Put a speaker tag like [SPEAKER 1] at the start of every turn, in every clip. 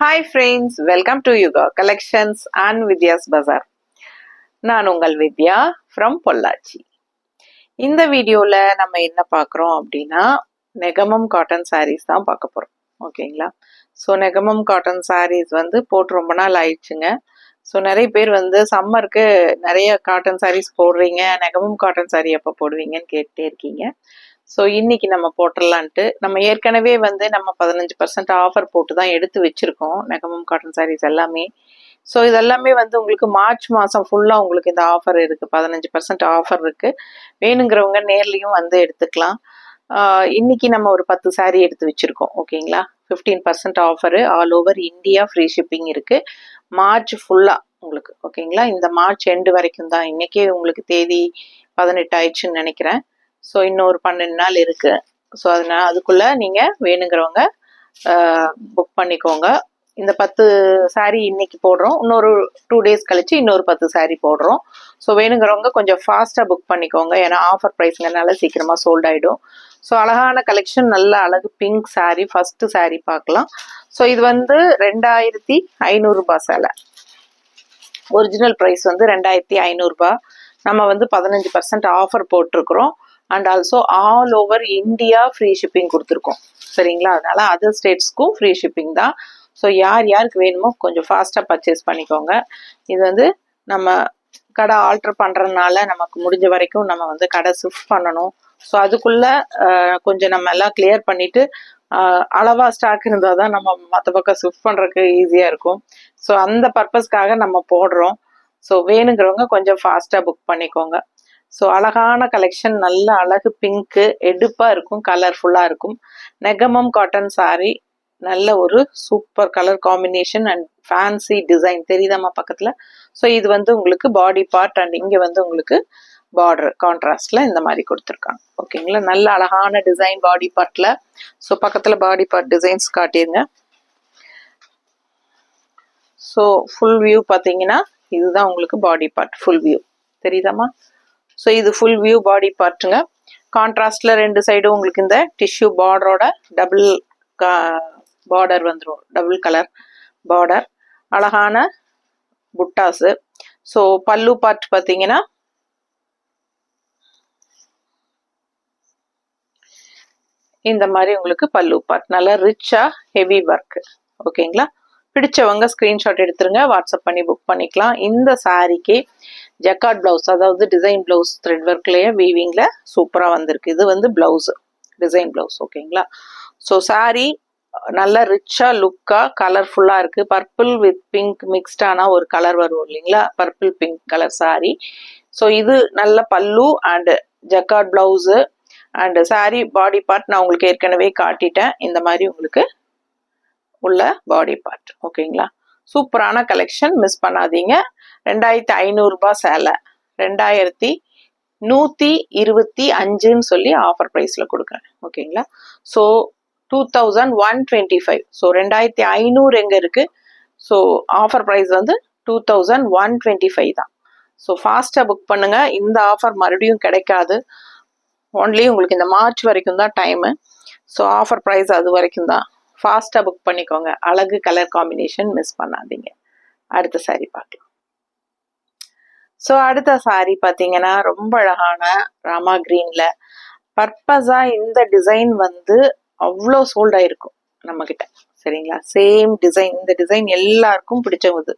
[SPEAKER 1] Hi friends, welcome to Yuga Collections and Vidya's Bazaar. நான் உங்கள் வித்யா from Pollachi. இந்த வீடியோல நம்ம என்ன பார்க்குறோம் அப்படின்னா நெகமம் காட்டன் சாரீஸ் தான் பார்க்க போறோம். ஓகேங்களா? ஸோ நெகமம் காட்டன் சாரீஸ் வந்து போட்டு ரொம்ப நாள் ஆயிடுச்சுங்க. ஸோ நிறைய பேர் வந்து சம்மருக்கு நிறைய காட்டன் சாரீஸ் போடுறீங்க, நெகமம் காட்டன் சாரீ எப்போ போடுவீங்கன்னு கேட்டே இருக்கீங்க. ஸோ இன்னைக்கு நம்ம போட்டுடலான்ட்டு நம்ம ஏற்கனவே வந்து நம்ம 15% ஆஃபர் போட்டு தான் எடுத்து வச்சிருக்கோம் நெகமம் காட்டன் சாரீஸ் எல்லாமே. ஸோ இதெல்லாமே வந்து உங்களுக்கு மார்ச் மாதம் ஃபுல்லாக உங்களுக்கு இந்த ஆஃபர் இருக்குது, 15% ஆஃபர் இருக்குது. வேணுங்கிறவங்க நேர்லேயும் வந்து எடுத்துக்கலாம். இன்னைக்கு நம்ம ஒரு 10 சாரீ எடுத்து வச்சுருக்கோம். ஓகேங்களா? 15% offer, all over India free shipping இருக்குது மார்ச் ஃபுல்லாக உங்களுக்கு. ஓகேங்களா? இந்த மார்ச் எண்டு வரைக்கும் தான். இன்றைக்கே உங்களுக்கு தேதி 18 ஆயிடுச்சுன்னு நினைக்கிறேன். ஸோ இன்னொரு 12 நாள் இருக்குது. ஸோ அதனால் அதுக்குள்ளே நீங்கள் வேணுங்கிறவங்க புக் பண்ணிக்கோங்க. இந்த 10 சாரீ இன்னைக்கு போடுறோம், இன்னொரு 2 டேஸ் கழிச்சு இன்னொரு 10 சாரீ போடுறோம். ஸோ வேணுங்கிறவங்க கொஞ்சம் ஃபாஸ்ட்டாக புக் பண்ணிக்கோங்க, ஏன்னா ஆஃபர் ப்ரைஸ்ங்கிறனால சீக்கிரமாக சோல்ட் ஆகிடும். ஸோ அழகான கலெக்ஷன், நல்ல அழகு பிங்க் சாரீ. ஃபஸ்ட்டு சாரீ பார்க்கலாம். ஸோ இது வந்து 2500 ரூபாய் சேலை. ஒரிஜினல் ப்ரைஸ் வந்து 2500 ரூபாய். நம்ம வந்து 15% ஆஃபர் போட்டிருக்கிறோம். And also all over India free shipping கொடுத்துருக்கோம். சரிங்களா? அதனால அதர் ஸ்டேட்ஸ்க்கும் ஃப்ரீ ஷிப்பிங் தான். ஸோ யாருக்கு வேணுமோ கொஞ்சம் ஃபாஸ்ட்டாக பர்ச்சேஸ் பண்ணிக்கோங்க. இது வந்து நம்ம கடை ஆல்ட்ரு பண்ணுறதுனால நமக்கு முடிஞ்ச வரைக்கும் நம்ம வந்து கடை ஷிஃப்ட் பண்ணணும். ஸோ அதுக்குள்ளே கொஞ்சம் நம்ம எல்லாம் கிளியர் பண்ணிவிட்டு அளவாக ஸ்டாக் இருந்தால் தான் நம்ம மற்ற பக்கம் ஷிஃப்ட் பண்ணுறதுக்கு ஈஸியாக இருக்கும். ஸோ அந்த பர்பஸ்க்காக நம்ம போடுறோம். ஸோ வேணுங்கிறவங்க கொஞ்சம் ஃபாஸ்ட்டாக புக் பண்ணிக்கோங்க. ஸோ அழகான கலெக்ஷன், நல்ல அழகு பிங்க்கு, எடுப்பாக இருக்கும், கலர்ஃபுல்லாக இருக்கும். நெகமம் காட்டன் சாரீ, நல்ல ஒரு super colour combination and fancy design தெரியுதாம்மா பக்கத்தில். ஸோ இது வந்து உங்களுக்கு பாடி பார்ட் அண்ட் இங்கே வந்து உங்களுக்கு பார்டர் கான்ட்ராஸ்டில் இந்த மாதிரி கொடுத்துருக்காங்க. ஓகேங்களா? நல்ல அழகான டிசைன் பாடி பார்ட்டில். ஸோ பக்கத்தில் பாடி பார்ட் டிசைன்ஸ் காட்டிடுங்க. ஸோ ஃபுல் வியூ பார்த்தீங்கன்னா இதுதான் உங்களுக்கு பாடி பார்ட் ஃபுல் வியூ தெரியுதாம்மா. ஸோ இது ஃபுல் வியூ பாடி பார்ட்டுங்க. கான்ட்ராஸ்டில் 2 சைடும் உங்களுக்கு இந்த டிஷ்யூ பார்டரோட டபுள் பார்டர் வந்துடும், டபுள் கலர் பார்டர், அழகான புட்டாஸு. ஸோ பல்லு பார்ட் பார்த்தீங்கன்னா இந்த மாதிரி உங்களுக்கு பல்லு பார்ட் நல்லா ரிச்சாக ஹெவி ஒர்க். ஓகேங்களா? பிடிச்சவங்க ஸ்க்ரீன்ஷாட் எடுத்துருங்க, வாட்ஸ்அப் பண்ணி புக் பண்ணிக்கலாம். இந்த சாரீக்கு ஜக்கார்ட் ப்ளவுஸ், அதாவது டிசைன் ப்ளவுஸ் த்ரெட் ஒர்க்லேயே வீவிங்கில் சூப்பராக வந்திருக்கு. இது வந்து ப்ளவுஸு, டிசைன் ப்ளவுஸ். ஓகேங்களா? ஸோ சாரீ நல்லா ரிச்சாக லுக்காக கலர்ஃபுல்லாக இருக்குது. பர்பிள் வித் பிங்க் மிக்ஸ்டான ஒரு கலர் வரும் இல்லைங்களா, purple pink colour sari. So இது நல்ல பல்லு and jacquard blouse and sari body part நான் உங்களுக்கு ஏற்கனவே காட்டிட்டேன். இந்த மாதிரி உங்களுக்கு உள்ள பாடி பார்ட். ஓகேங்களா? சூப்பரான கலெக்ஷன், மிஸ் பண்ணாதீங்க. 2500 ரூபாய் சேலை 2125ன்னு சொல்லி ஆஃபர் ப்ரைஸில் கொடுக்குறேன். ஓகேங்களா? ஸோ 2125. ஸோ 2500 எங்கே இருக்குது? ஸோ ஆஃபர் ப்ரைஸ் வந்து 2125 தான். ஸோ ஃபாஸ்ட்டாக புக் பண்ணுங்கள். இந்த ஆஃபர் மறுபடியும் கிடைக்காது. ஒன்லி உங்களுக்கு இந்த மார்ச் வரைக்கும் தான் டைமு. ஸோ ஆஃபர் ப்ரைஸ் அது வரைக்கும் தான். ஃபாஸ்ட்டாக புக் பண்ணிக்கோங்க. அழகு கலர் காம்பினேஷன், மிஸ் பண்ணாதீங்க. அடுத்த சாரீ பார்க்கலாம். ஸோ அடுத்த சாரீ பார்த்தீங்கன்னா ரொம்ப அழகான ராமா கிரீனில் பர்பஸாக இந்த டிசைன் வந்து அவ்வளோ சோல்ட் ஆகிருக்கும் நம்மக்கிட்ட. சரிங்களா? சேம் டிசைன், இந்த டிசைன் எல்லாருக்கும்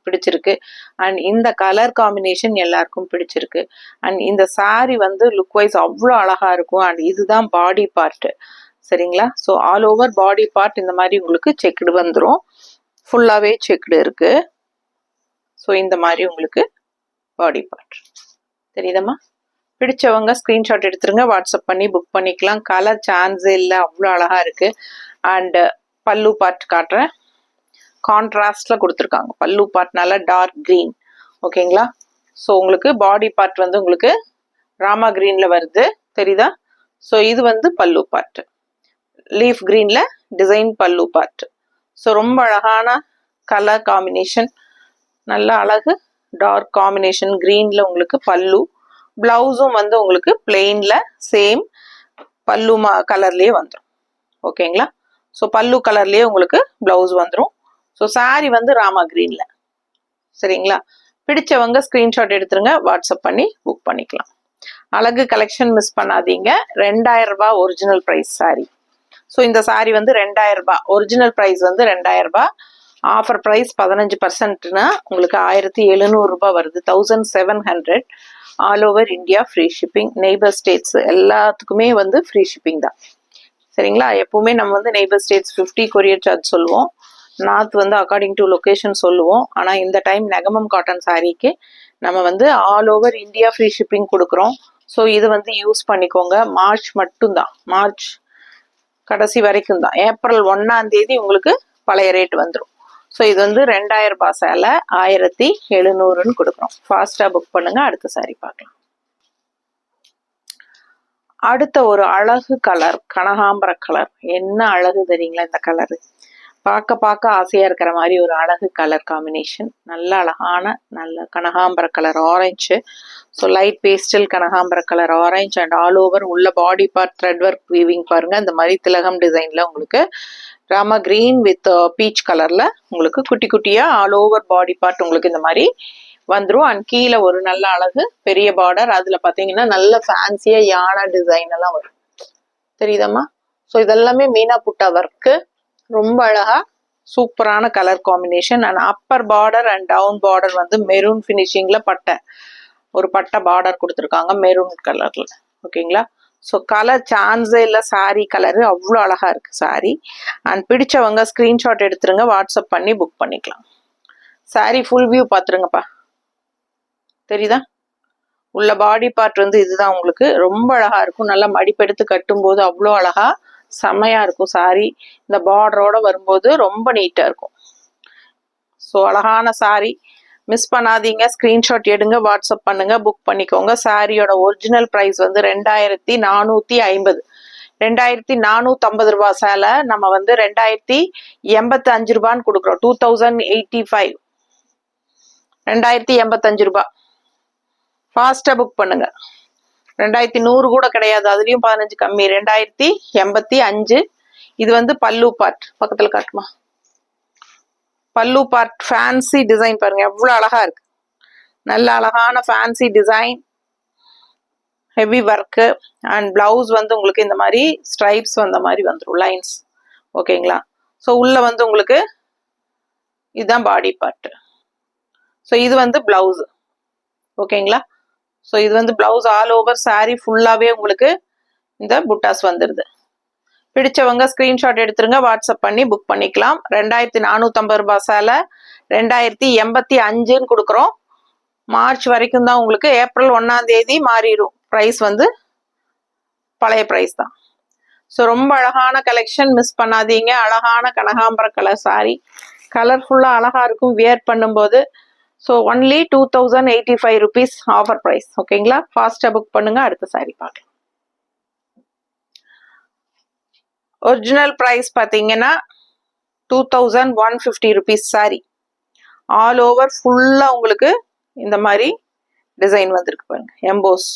[SPEAKER 1] பிடிச்சிருக்கு. அண்ட் இந்த கலர் காம்பினேஷன் எல்லாருக்கும் பிடிச்சிருக்கு. அண்ட் இந்த சாரீ வந்து லுக் வைஸ் அவ்வளோ அழகாக இருக்கும். அண்ட் இதுதான் பாடி பார்ட்டு. சரிங்களா? So all over body part இந்த மாதிரி உங்களுக்கு செக்குடு வந்துடும், ஃபுல்லாகவே செக்குடு இருக்குது. ஸோ இந்த மாதிரி உங்களுக்கு பாடி பார்ட் தெரியுதம்மா. பிடிச்சவங்க ஸ்க்ரீன்ஷாட் எடுத்துருங்க, வாட்ஸ்அப் பண்ணி புக் பண்ணிக்கலாம். கலர் சான்ஸே இல்லை, அவ்வளோ அழகாக இருக்குது. அண்டு பல்லு பார்ட் காட்டுறேன். கான்ட்ராஸ்டில் கொடுத்துருக்காங்க. பல்லு பார்ட் நல்லா டார்க் க்ரீன். ஓகேங்களா? ஸோ உங்களுக்கு பாடி பார்ட் வந்து உங்களுக்கு ராமா க்ரீனில் வருது தெரியுதா. ஸோ இது வந்து பல்லு பார்ட், லீஃப் க்ரீனில் டிசைன் பல்லு பார்ட். ஸோ ரொம்ப அழகான கலர் காம்பினேஷன், நல்ல அழகு டார்க் காம்பினேஷன் க்ரீனில் உங்களுக்கு பல்லு. ப்ளவுஸும் வந்து உங்களுக்கு பிளெயினில் சேம் பல்லு கலர்லேயே வந்துடும். ஓகேங்களா? ஸோ பல்லு கலர்லேயே உங்களுக்கு ப்ளவுஸ் வந்துடும். ஸோ saree வந்து ராமா கிரீன்ல. சரிங்களா? பிடிச்சவங்க ஸ்கிரீன்ஷாட் எடுத்துருங்க, வாட்ஸ்அப் பண்ணி புக் பண்ணிக்கலாம். அழகு கலெக்ஷன் மிஸ் பண்ணாதீங்க. 2000 ரூபாய் ஒரிஜினல் பிரைஸ் saree. ஸோ இந்த saree வந்து 2000 ரூபாய், ஒரிஜினல் பிரைஸ் வந்து 2000 ரூபாய். ஆஃபர் பிரைஸ் 15%னா உங்களுக்கு 1700 ரூபாய் வருது. 1700. All over India free shipping. Neighbour states எல்லாத்துக்குமே வந்து ஃப்ரீ ஷிப்பிங் தான். சரிங்களா? எப்பவுமே நம்ம வந்து நெய்பர் ஸ்டேட்ஸ் 50 கொரியர் சார்ஜ் சொல்லுவோம். நார்த் வந்து அக்கார்டிங் டு லொக்கேஷன் சொல்லுவோம். ஆனால் இந்த டைம் நெகமம் காட்டன் சாரீக்கு நம்ம வந்து all over India free shipping கொடுக்குறோம். ஸோ இது வந்து யூஸ் பண்ணிக்கோங்க. மார்ச் மட்டும்தான், மார்ச் கடைசி வரைக்கும் தான். ஏப்ரல் 1ஆம் தேதி உங்களுக்கு பழைய ரேட் வந்துடும். ஸோ இது வந்து 2000 ரூபாய் சேலை 1700ன்னு கொடுக்குறோம். ஃபாஸ்ட்டாக புக் பண்ணுங்க. அடுத்த சாரி பார்க்கலாம். அடுத்த ஒரு அழகு கலர், கனகாம்பர கலர். என்ன அழகு தெரியுங்களா இந்த கலரு? பார்க்க பார்க்க ஆசையா இருக்கிற மாதிரி ஒரு அழகு கலர் காம்பினேஷன். நல்ல அழகான நல்ல கனகாம்பர colour orange. So light pastel கனகாம்பர colour orange and all over உள்ள body part thread work weaving பாருங்க. இந்த மாதிரி திலகம் டிசைன்ல உங்களுக்கு ராமா கிரீன் வித் பீச் கலர்ல உங்களுக்கு குட்டி குட்டியா ஆல் ஓவர் பாடி பார்ட் உங்களுக்கு இந்த மாதிரி வந்துடும். அண்ட் கீழே ஒரு நல்ல அழகு பெரிய பார்டர். அதுல பாத்தீங்கன்னா நல்ல ஃபேன்சியா யானை டிசைன் எல்லாம் வரும். தெரியுதாம்மா? ஸோ இதெல்லாமே மீனா புட்டா ஒர்க்கு. ரொம்ப அழகா சூப்பரான colour combination. And upper border and down border வந்து மெரூன் ஃபினிஷிங்ல ஒரு பட்டை பார்டர் கொடுத்துருக்காங்க மெரூன் கலர்ல. ஓகேங்களா? ஸோ கலர் சான்ஸே இல்லை. சாரி கலரு அவ்வளோ அழகா இருக்கு சாரி. அண்ட் பிடிச்சவங்க ஸ்கிரீன்ஷாட் எடுத்துருங்க, வாட்ஸ்அப் பண்ணி புக் பண்ணிக்கலாம். சாரி ஃபுல் வியூ பார்த்துருங்கப்பா. தெரியுதா? உள்ள பாடி பார்ட் வந்து இதுதான் உங்களுக்கு. ரொம்ப அழகா இருக்கும். நல்லா மடிப்பெடுத்து கட்டும் போது அவ்வளோ அழகா செம்மையா இருக்கும் சாரி. இந்த பார்டரோட வரும்போது ரொம்ப நீட்டா இருக்கும். ஸோ அழகான சாரி மிஸ் பண்ணாதீங்க. ஸ்கிரீன்ஷாட் எடுங்க, வாட்ஸ்அப் பண்ணுங்க, புக் பண்ணிக்கோங்க. சாரியோட ஒரிஜினல் பிரைஸ் வந்து 2450. 2450 ரூபாய் சேலை நம்ம வந்து 2085 ரூபான்னு கொடுக்குறோம். 2085. 2085 ரூபாய். ஃபாஸ்டா புக் பண்ணுங்க. 2100 கூட கிடையாது, அதுலயும் 15 கம்மி. 2085. இது வந்து பல்லு பார்ட். பக்கத்துல காட்டுமா? பல்லு பார்ட் ஃபேன்சி டிசைன் பாருங்க எவ்வளவு அழகா இருக்கு. நல்ல அழகான fancy design, heavy work. And blouse வந்து உங்களுக்கு இந்த மாதிரி ஸ்ட்ரைப்ஸ் வந்த மாதிரி வந்துடும், லைன்ஸ். ஓகேங்களா? ஸோ உள்ள வந்து உங்களுக்கு இதுதான் பாடி பார்ட். ஸோ இது வந்து பிளவுஸ். ஓகேங்களா? ஸோ இது வந்து பிளவுஸ். ஆல் ஓவர் சாரி ஃபுல்லாவே உங்களுக்கு இந்த புட்டாஸ் வந்துடுது. பிடிச்சவங்க ஸ்கிரீன்ஷாட் எடுத்துருங்க, வாட்ஸ்அப் பண்ணி புக் பண்ணிக்கலாம். 2450 ரூபாய் சேலை 2085ன்னு கொடுக்குறோம். மார்ச் வரைக்கும் தான் உங்களுக்கு. ஏப்ரல் 1ஆம் தேதி மாறிடும். ப்ரைஸ் வந்து பழைய ப்ரைஸ் தான். ஸோ ரொம்ப அழகான கலெக்ஷன் மிஸ் பண்ணாதீங்க. அழகான கனகாம்பர கலர் சாரி. கலர்ஃபுல்லாக அழகா இருக்கும் வியர் பண்ணும்போது. So only 2085 rupees offer price. ஓகேங்களா? ஃபாஸ்ட்டாக புக் பண்ணுங்க. அடுத்த சாரி பார்க்கலாம். ஒரிஜினல் ப்ரைஸ் பார்த்தீங்கன்னா 2150 rupees சாரி. ஆல் ஓவர் ஃபுல்லாக உங்களுக்கு இந்த மாதிரி டிசைன் வந்திருக்கு பாருங்க. எம்போஸ்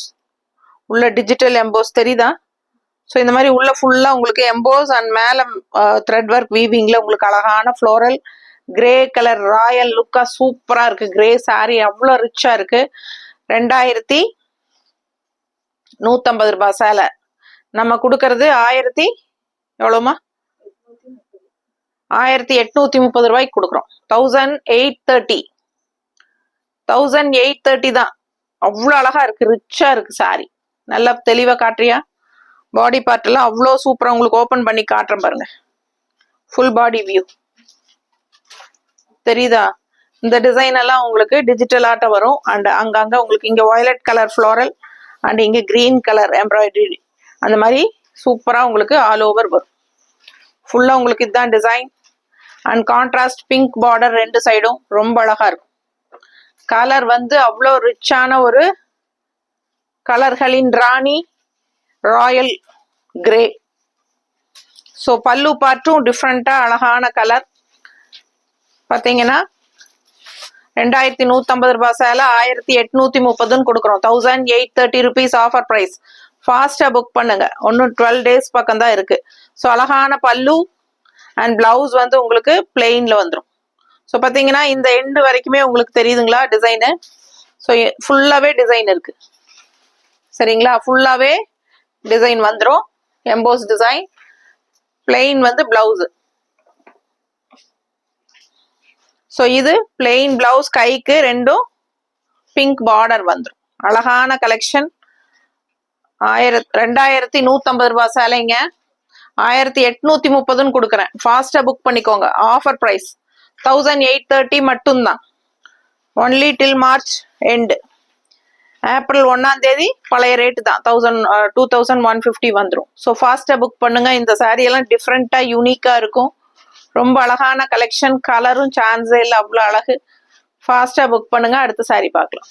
[SPEAKER 1] உள்ள டிஜிட்டல் எம்போஸ் தெரியுதா? ஸோ இந்த மாதிரி உள்ள ஃபுல்லாக உங்களுக்கு எம்போஸ் அண்ட் மேலே த்ரெட் ஒர்க் வீவிங்ல உங்களுக்கு அழகான ஃப்ளோரல் கிரே கலர் ராயல் லுக்கா சூப்பரா இருக்கு. கிரே சாரி அவ்வளோ ரிச்சா இருக்கு. 2150 ரூபாய் சேலை நம்ம கொடுக்கறது 1830 ரூபாய்க்கு கொடுக்குறோம். 1830. 1830 தான். அவ்வளோ அழகா இருக்கு, ரிச்சா இருக்கு சாரி. நல்லா தெளிவா காட்டுறியா? பாடி பார்ட் எல்லாம் அவ்வளோ சூப்பரா உங்களுக்கு ஓபன் பண்ணி காட்டுறேன் பாருங்க. ஃபுல் பாடி வியூ தெரியுதா? இந்த டிசைன் எல்லாம் உங்களுக்கு டிஜிட்டல் ஆட்ட வரும். அண்ட் அங்கங்க உங்களுக்கு இங்க வயலட் கலர் ஃப்ளோரல் அண்ட் இங்க கிரீன் கலர் எம்ப்ராய்டரி அந்த மாதிரி சூப்பரா உங்களுக்கு ஆல் ஓவர் வரும். ஃபுல்லா உங்களுக்கு இதுதான் design. And contrast pink border ரெண்டு சைடும் ரொம்ப அழகா இருக்கும். கலர் வந்து அவ்வளோ ரிச்சான ஒரு கலர்களின் ராணி ராயல் கிரே. ஸோ பல்லு பார்ட்டும் டிஃப்ரெண்டா அழகான கலர். பார்த்தீங்கன்னா 2150 ரூபாய் சேலை 1830ன்னு கொடுக்குறோம். 1830 rupees ஆஃபர் ப்ரைஸ். ஃபாஸ்டா புக் பண்ணுங்க. ஒன்னும் 12 days பக்கம் தான் இருக்கு. ஸோ அழகான பல்லு அண்ட் பிளவுஸ் வந்து உங்களுக்கு பிளெயின்ல வந்துடும். ஸோ பார்த்தீங்கன்னா இந்த எண்டு வரைக்குமே உங்களுக்கு தெரியுதுங்களா டிசைனு. ஸோ ஃபுல்லாகவே டிசைன் இருக்கு சரிங்களா. ஃபுல்லாகவே டிசைன் வந்துடும். EMBOSS design. பிளெயின் வந்து பிளவுஸ். ஸோ இது பிளெயின் பிளவுஸ். கைக்கு ரெண்டும் பிங்க் பார்டர் வந்துடும். அழகான கலெக்ஷன். 2150 ரூபாய் சேலைங்க. 1830 கொடுக்குறேன். ஃபாஸ்டா புக் பண்ணிக்கோங்க. ஆஃபர் பிரைஸ் 1830 மட்டும்தான். ஒன்லி டில் மார்ச் எண்டு. ஏப்ரல் 1ஆம் தேதி பழைய ரேட்டு தான் 2150 வந்துடும். ஸோ ஃபாஸ்டா புக் பண்ணுங்க. இந்த சாரீ எல்லாம் டிஃப்ரெண்டா யூனிக்கா இருக்கும். ரொம்ப அழகான கலெக்ஷன். கலரும் சான்ஸே இல்லை, அவ்வளோ அழகு. ஃபாஸ்டா புக் பண்ணுங்க. அடுத்த சாரீ பார்க்கலாம்.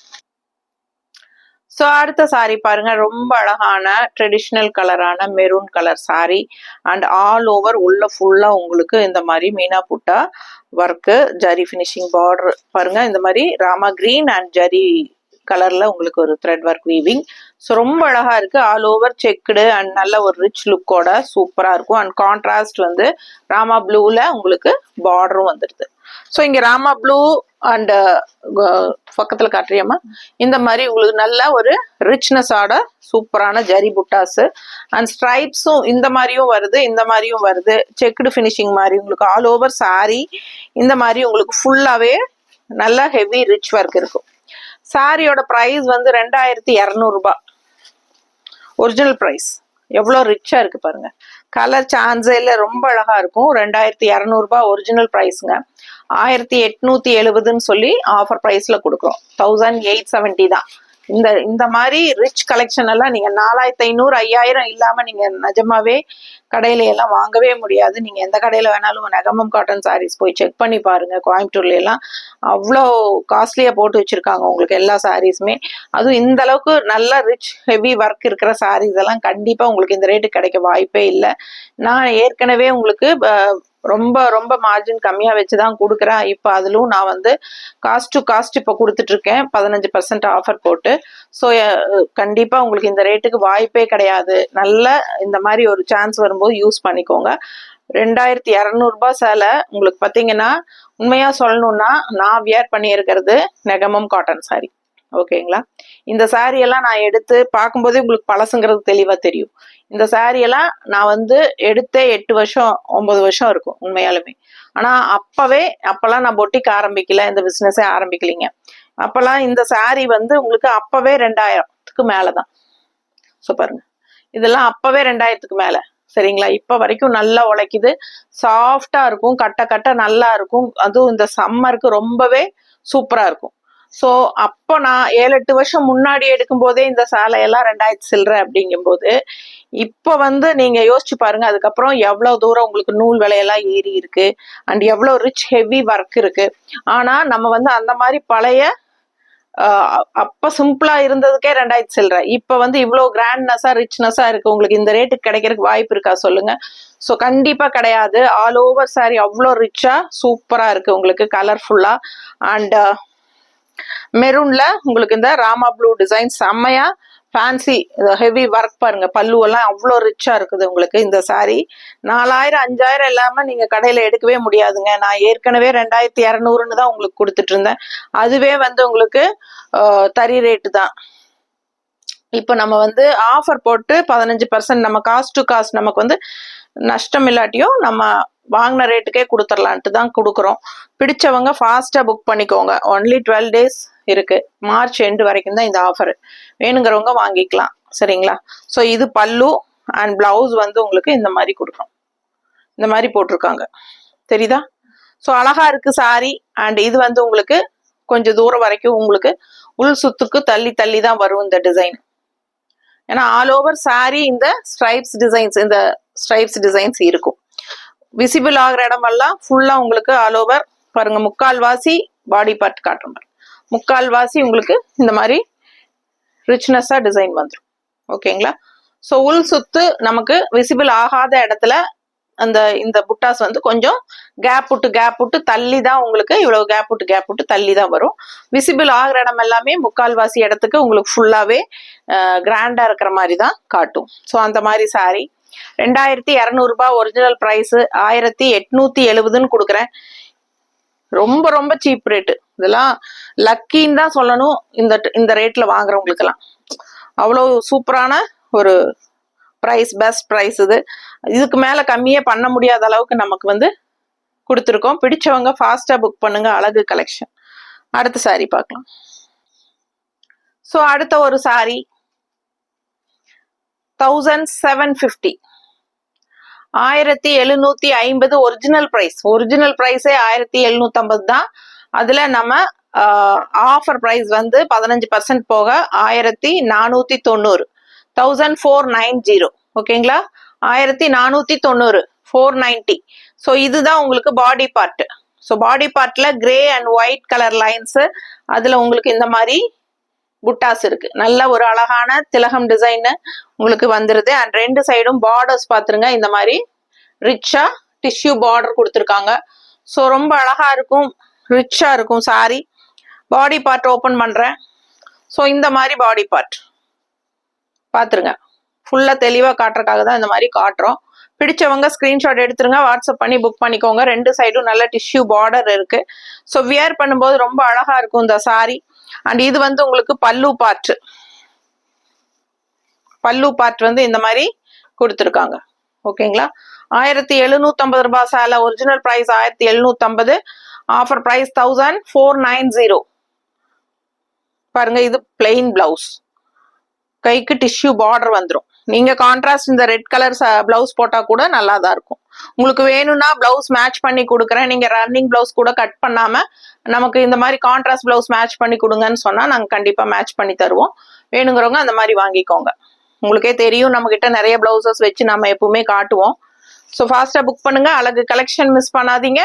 [SPEAKER 1] ஸோ அடுத்த சாரீ பாருங்க. ரொம்ப அழகான ட்ரெடிஷ்னல் கலரான maroon colour sari. And all over உள்ள ஃபுல்லா உங்களுக்கு இந்த மாதிரி மீனா புட்டா ஒர்க்கு, ஜரி ஃபினிஷிங் பார்டர் பாருங்க. இந்த மாதிரி ராமா கிரீன் அண்ட் ஜரி கலர்ல உங்களுக்கு ஒரு த்ரெட் ஒர்க் வீவிங். ஸோ ரொம்ப அழகா இருக்கு. ஆல் ஓவர் செக்குடு அண்ட் நல்ல ஒரு ரிச் லுக்கோட சூப்பரா இருக்கும். அண்ட் கான்ட்ராஸ்ட் வந்து ராமா ப்ளூல உங்களுக்கு பார்டரும் வந்துடுது. ஸோ இங்க ராமா ப்ளூ அண்ட் பக்கத்துல காட்டுறியம்மா. இந்த மாதிரி உங்களுக்கு நல்ல ஒரு ரிச்னஸோட சூப்பரான ஜரி புட்டாஸ் அண்ட் ஸ்ட்ரைப்ஸும் இந்த மாதிரியும் வருது, இந்த மாதிரியும் வருது. செக்குடு ஃபினிஷிங் மாதிரி உங்களுக்கு ஆல் ஓவர் சாரி. இந்த மாதிரி உங்களுக்கு ஃபுல்லாவே நல்ல ஹெவி ரிச் ஒர்க் இருக்கும். சாரியோட பிரைஸ் வந்து 2200 ரூபாய். Original price. எவ்வளோ ரிச்சா இருக்கு பாருங்க. கலர் சான்ஸே இல்லை, ரொம்ப அழகா இருக்கும். 2200 ரூபாய் ஒரிஜினல் பிரைஸ்ங்க. 1870 சொல்லி ஆஃபர் பிரைஸ்ல கொடுக்குறோம். 1870 தான். இந்த மாதிரி ரிச் கலெக்ஷன் எல்லாம் நீங்க 4500 5000 இல்லாம நீங்க நிஜமாவே கடையில எல்லாம் வாங்கவே முடியாது. நீங்க எந்த கடையில வேணாலும் நெகமம் காட்டன் சாரீஸ் போய் செக் பண்ணி பாருங்க. கோயம்புத்தூர்ல எல்லாம் அவ்வளோ காஸ்ட்லியா போட்டு வச்சிருக்காங்க உங்களுக்கு எல்லா சாரீஸுமே. அதுவும் இந்த அளவுக்கு நல்ல ரிச் ஹெவி ஒர்க் இருக்கிற சாரீஸ் எல்லாம் கண்டிப்பா உங்களுக்கு இந்த ரேட்டு கிடைக்க வாய்ப்பே இல்லை. நான் ஏற்கனவே உங்களுக்கு ரொம்ப ரொம்ப மார்ஜின் கம்மியா வச்சுதான் கொடுக்குறேன். இப்போ அதிலும் நான் வந்து காஸ்ட் டு காஸ்ட் இப்போ கொடுத்துட்டு இருக்கேன் 15% ஆஃபர் போட்டு. ஸோ கண்டிப்பா உங்களுக்கு இந்த ரேட்டுக்கு வாய்ப்பே கிடையாது. நல்ல இந்த மாதிரி ஒரு சான்ஸ் வரும்போது யூஸ் பண்ணிக்கோங்க. 2200 ரூபாய் சேலை உங்களுக்கு பார்த்தீங்கன்னா உண்மையா சொல்லணும்னா நான் வியர் பண்ணியிருக்கிறது நெகமம் காட்டன் சாரி. ஓகேங்களா. இந்த சாரி எல்லாம் நான் எடுத்து பார்க்கும்போதே உங்களுக்கு பழசுங்கிறது தெளிவா தெரியும். இந்த சாரி எல்லாம் நான் வந்து எடுத்தே 8 வருஷம் 9 வருஷம் இருக்கும் உண்மையாலுமே. ஆனா அப்பெல்லாம் நான் பொட்டிக்கு ஆரம்பிக்கல, இந்த பிசினஸே ஆரம்பிக்கலைங்க. அப்பெல்லாம் இந்த சாரி வந்து உங்களுக்கு அப்பவே 2000க்கு மேலதான். ஸோ பாருங்க, இதெல்லாம் அப்பவே 2000க்கு மேல. சரிங்களா. இப்ப வரைக்கும் நல்லா உழைக்குது. சாஃப்டா இருக்கும், கட்ட கட்ட நல்லா இருக்கும். அதுவும் இந்த சம்மருக்கு ரொம்பவே சூப்பரா இருக்கும். ஸோ அப்போ நான் 7-8 வருஷம் முன்னாடி எடுக்கும் போதே இந்த சேலையெல்லாம் 2000 சில்லற அப்படிங்கும்போது இப்போ வந்து நீங்க யோசிச்சு பாருங்க. அதுக்கப்புறம் எவ்வளவு தூரம் உங்களுக்கு நூல் விலையெல்லாம் ஏறி இருக்கு அண்ட் எவ்வளவு ரிச் ஹெவி ஒர்க் இருக்கு. ஆனா நம்ம வந்து அந்த மாதிரி பழைய அப்ப சிம்பிளா இருந்ததுக்கே 2000 சில்லற. இப்ப வந்து இவ்வளவு கிராண்ட்னஸா ரிச்னஸா இருக்கு. உங்களுக்கு இந்த ரேட்டுக்கு கிடைக்கிறதுக்கு வாய்ப்பு இருக்கா சொல்லுங்க. ஸோ கண்டிப்பா கிடையாது. ஆல் ஓவர் சாரி அவ்வளோ ரிச்சா சூப்பரா இருக்கு உங்களுக்கு கலர்ஃபுல்லா. அண்ட் மெரூன்ல உங்களுக்கு இந்த ராமா ப்ளூ டிசைன் செம்மையா ஃபேன்சி ஹெவி ஒர்க் பாருங்க. பல்லு எல்லாம் அவ்வளோ ரிச்சா இருக்குது உங்களுக்கு. இந்த சாரி 4000 5000 இல்லாம நீங்க கடையில எடுக்கவே முடியாதுங்க. நான் ஏற்கனவே 2200ன்னு தான் உங்களுக்கு கொடுத்துட்டு இருந்தேன். அதுவே வந்து உங்களுக்கு தறி ரேட்டு தான். இப்போ நம்ம வந்து ஆஃபர் போட்டு 15% நம்ம காஸ்ட் டு காஸ்ட் நமக்கு வந்து நஷ்டம் இல்லாட்டியும் நம்ம வாங்கின ரேட்டுக்கே கொடுத்துடலான்ட்டு தான் கொடுக்குறோம். பிடிச்சவங்க ஃபாஸ்டா புக் பண்ணிக்கோங்க. ஒன்லி 12 days இருக்கு. மார்ச் எண்டு வரைக்கும் தான் இந்த ஆஃபர். வேணுங்கிறவங்க வாங்கிக்கலாம். சரிங்களா. ஸோ இது பல்லு அண்ட் பிளவுஸ் வந்து உங்களுக்கு இந்த மாதிரி கொடுக்குறோம். இந்த மாதிரி போட்டிருக்காங்க தெரியுதா. ஸோ அழகா இருக்கு சாரி. அண்ட் இது வந்து உங்களுக்கு கொஞ்சம் தூரம் வரைக்கும் உங்களுக்கு உள் சுத்துக்கு தள்ளி தள்ளி தான் வரும் இந்த டிசைன். ஏன்னா ஆல் ஓவர் சாரி இந்த ஸ்ட்ரைப்ஸ் டிசைன்ஸ் இருக்கும். விசிபிள் ஆகிற இடமெல்லாம் ஃபுல்லா உங்களுக்கு ஆல் ஓவர் பாருங்க. முக்கால்வாசி பாடி பார்ட் காட்டுற மாதிரி, முக்கால்வாசி உங்களுக்கு இந்த மாதிரி ரிச்னஸா டிசைன் வந்துடும். ஓகேங்களா. ஸோ உள் சுத்து நமக்கு விசிபிள் ஆகாத இடத்துல இந்த புட்டாஸ் வந்து கொஞ்சம் கேப் விட்டு தள்ளி தான் உங்களுக்கு இவ்வளவு கேப் விட்டு தள்ளி தான் வரும். விசிபிள் ஆகிற இடம் எல்லாமே முக்கால்வாசி இடத்துக்கு உங்களுக்கு ஃபுல்லாவே கிராண்டா இருக்கிற மாதிரி தான் காட்டும். ஸோ அந்த மாதிரி சாரி 2200 ரூபாய் ஒரிஜினல் பிரைஸ். 1870ன்னு கொடுக்குறேன். ரொம்ப ரொம்ப சீப் ரேட்டு. இதெல்லாம் லக்கின்னு தான் சொல்லணும். இந்த ரேட்ல வாங்குறவங்களுக்கு எல்லாம் அவ்வளவு சூப்பரான ஒரு பிரைஸ், பெஸ்ட் பிரைஸ் இது. இதுக்கு மேல கம்மியே பண்ண முடியாத அளவுக்கு நமக்கு வந்து கொடுத்துருக்கோம். பிடிச்சவங்க ஃபாஸ்டா புக் பண்ணுங்க. அழகு கலெக்ஷன். அடுத்த சாரி பார்க்கலாம். ஸோ அடுத்த ஒரு சாரி 1750, 1750 ஒரிஜினல் பிரைஸ். ஒரிஜினல் பிரைஸே 1750 தான். அதுல நம்ம ஆஃபர் பிரைஸ் வந்து 15% போக 1490, 1490. ஓகேங்களா? 1490, 490. ஸோ இதுதான் உங்களுக்கு பாடி பார்ட். ஸோ பாடி பார்ட்ல grey and white colour lines, அதுல உங்களுக்கு இந்த மாதிரி புட்டாஸ் இருக்கு. நல்ல ஒரு அழகான திலகம் டிசைன் உங்களுக்கு வந்துருது. அண்ட் ரெண்டு சைடும் பார்டர்ஸ் பாத்துருங்க. இந்த மாதிரி ரிச்சா டிஷ்யூ பார்டர் கொடுத்துருக்காங்க. ஸோ ரொம்ப அழகா இருக்கும், ரிச்சா இருக்கும் சாரி. பாடி பார்ட் ஓபன் பண்றேன். ஸோ இந்த மாதிரி பாடி பார்ட் பாத்துருங்க. ஃபுல்லா தெளிவா காட்டுறதுக்காக தான் இந்த மாதிரி காட்டுறோம். பிடிச்சவங்க ஸ்கிரீன்ஷாட் எடுத்துருங்க, வாட்ஸ்அப் பண்ணி புக் பண்ணிக்கோங்க. ரெண்டு சைடும் நல்ல டிஷ்யூ பார்டர் இருக்கு. ஸோ வியர் பண்ணும்போது ரொம்ப அழகா இருக்கும் இந்த சாரி. அண்ட் இது வந்து உங்களுக்கு பல்லு பார்ட். பல்லு பார்ட் வந்து இந்த மாதிரி கொடுத்துருக்காங்க. ஓகேங்களா? 1750 ரூபாய் சேலை. Original price 1750, offer price 1490. பாருங்க, இது பிளெயின் பிளவுஸ், கைக்கு டிஷ்யூ பார்டர் வந்துடும். நீங்க கான்ட்ராஸ்ட் இந்த ரெட் கலர் பிளவுஸ் போட்டா கூட நல்லா தான் இருக்கும். உங்களுக்கு வேணும்னா பிளவுஸ் மேட்ச் பண்ணி கொடுக்குறேன். நீங்க ரன்னிங் பிளவுஸ் கூட கட் பண்ணாம நமக்கு இந்த மாதிரி கான்ட்ராஸ்ட் பிளவுஸ் மேட்ச் பண்ணி கொடுங்கன்னு சொன்னா நாங்க கண்டிப்பா மேட்ச் பண்ணி தருவோம். வேணுங்கிறவங்க அந்த மாதிரி வாங்கிக்கோங்க. உங்களுக்கே தெரியும், நம்ம கிட்ட நிறைய பிளவுசஸ் வச்சு நம்ம எப்பவுமே காட்டுவோம். ஸோ ஃபாஸ்டா புக் பண்ணுங்க. அழகு கலெக்ஷன் மிஸ் பண்ணாதீங்க.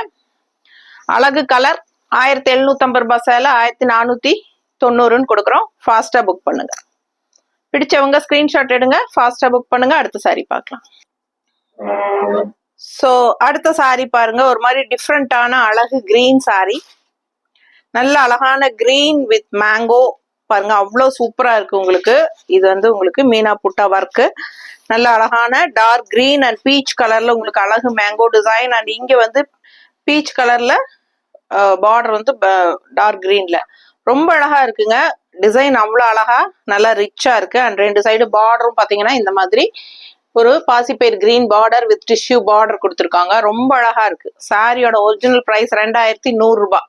[SPEAKER 1] அழகு கலர் 1750 ரூபாய் சேலை 1490 கொடுக்குறோம். ஃபாஸ்டா புக் பண்ணுங்க. பிடிச்சவங்க ஸ்கிரீன்ஷாட் எடுங்க, ஃபாஸ்டா புக் பண்ணுங்க. அடுத்த சாரி பார்க்கலாம். ஸோ அடுத்த சாரி பாருங்க, ஒரு மாதிரி டிஃப்ரெண்டான அழகு கிரீன் சாரி. நல்ல அழகான கிரீன் வித் மேங்கோ பாருங்க, அவ்வளோ சூப்பரா இருக்கு உங்களுக்கு. இது வந்து உங்களுக்கு மீனா புட்டா ஒர்க்கு. நல்ல அழகான டார்க் கிரீன் அண்ட் பீச் கலர்ல உங்களுக்கு அழகு மேங்கோ டிசைன். அண்ட் இங்க வந்து பீச் கலர்ல பார்டர் வந்து டார்க் கிரீன்ல ரொம்ப அழகா இருக்குங்க. டிசைன் அவ்வளோ அழகா நல்லா ரிச்சா இருக்கு. அண்ட் ரெண்டு சைடு பார்டரும் பாத்தீங்கன்னா இந்த மாதிரி ஒரு பாசிப்பயிர் green border with tissue border கொடுத்துருக்காங்க. ரொம்ப அழகா இருக்கு. சாரியோட ஒரிஜினல் பிரைஸ் 2100 ரூபாய்.